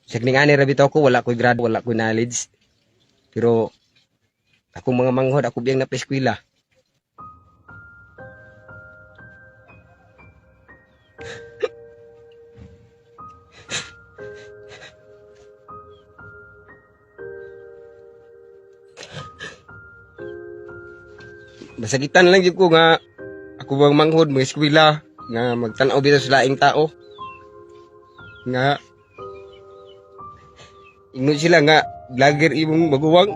Sagning ani ra bitaw ko, wala ko'y grado, wala ko'y knowledge. Pero akong mga manghod, ako biyang napaeskwela. Masakitan lang gyud ko nga ako bang manghod, mga eskwela, nga magtanaw bitaw sa laing tao. Nga ingnon sila nga vlogger imong baguwang,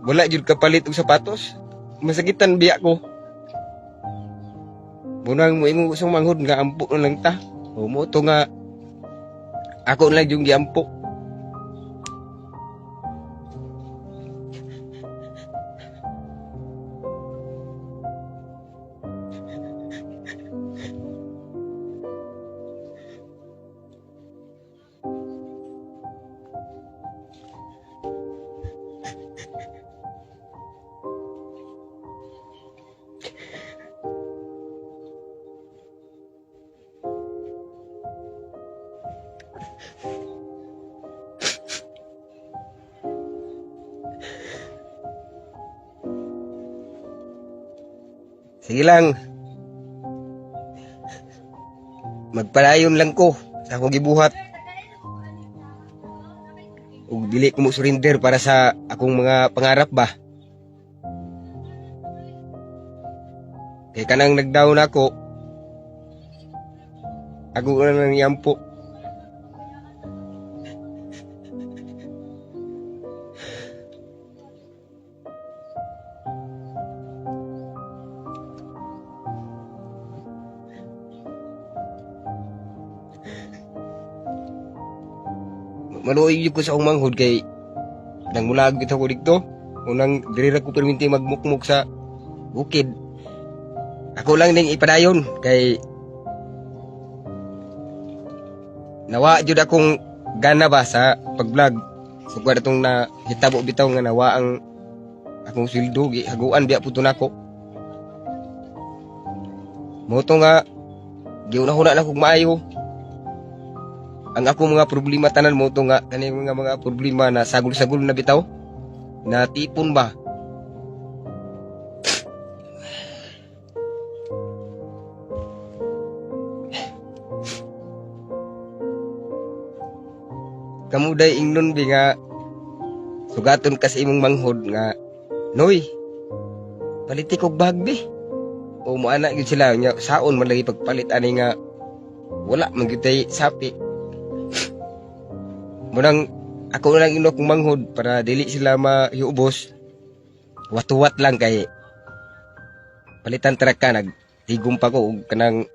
wala jud kapalit og sapatos. Masakitan biya ko. Munang mo imong usang manghod nga ampo na lang ta. O mo to nga ako na lang yung giampo. Sige lang. Magpadayon lang ko sa akong gibuhat. Ug dili ko mo surrender para sa akong mga pangarap ba. Kay kanang nagdaon ako na lang yampo. Maluoy ko sa akong manghod kay nang mulag bitaw ko dito. Unang diri ra ko perminti magmukmuk sa bukid. Ako lang ning ipadayon kay nawa jud akong gana ba sa pag-vlog. Sugad atong na hitabo bitaw nga nawa ang akong sweldo gihaguan biya puto nako. Mo to nga giuna-una na kog maayo. Ang ako mga problema tanan mo to nga kani mga problema na sagol-sagol na bitaw na tipon ba. Kamuday ingnon bi nga sugaton kasi imong manghod nga noy paliti kog bagbi o mo ana gyud sila nya saon man lagi pagpalit ani nga wala man gyud tay sapi. Munang ako na lang ino kong manghod para dili sila mahiubos. Watuwat lang kay palitan traka nagtigom pa ko og kanang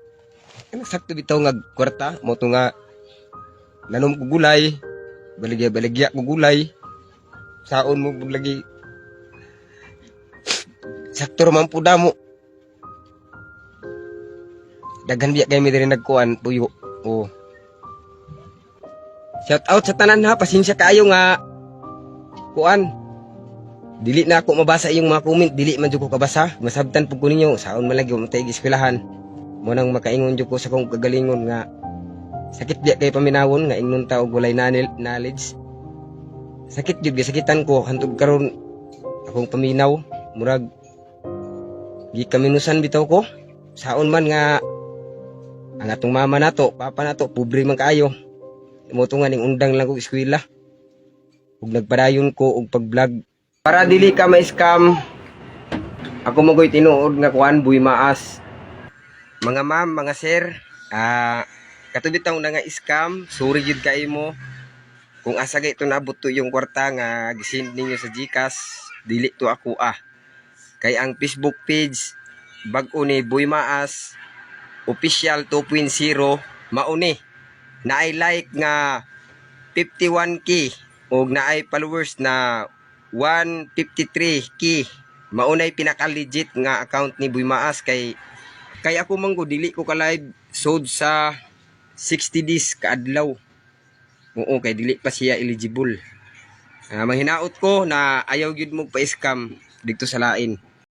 sakto bitaw nga kwarta mo to nga nanom ko gulay, baligya ko gulay. Saon mo lagi sakto man pud mo. Daghan biya kay mi diri nagkuan puyo. Oh. Shout out sa tanan ha, pasensya kaayo nga kuan. Dili na ako mabasa yung mga comment, dili man jud ko kabasa. Masabtan pud ko ninyo saon man lagi mo tay eskwelahan. Mo nang makaingon jud ko sa kong kagalingon nga sakit biya kay paminawon nga ingnon ta og walay knowledge. Sakit jud sakitan ko hantod karon akong paminaw murag gikaminusan bitaw ko. Saon man nga ang atong mama nato, papa nato pobre man kaayo. Imoto nga ning undang lang kog eskwela. Ug nagpadayon ko og pag-vlog para dili ka ma-scam. Ako magoy tinuod nga kuan buy maas. Mga ma'am, mga sir, katubit taong na nga scam, sorry jud kay mo. Kung asa gay ito naabot to yung kwarta nga gisend ninyo sa GCash, dili to ako Kay ang Facebook page bag-o ni Buy Maas Official 2.0 mauni. Naay like nga 51k ug naay followers na 153k. Maunay pinaka-legit nga account ni Buy Maas kay ako manggo dili ko ka live sod sa 60 days kaadlaw. Oo, kay dili pa siya eligible. Mahinaot ko na ayaw gyud mo pa-scam dito sa lain.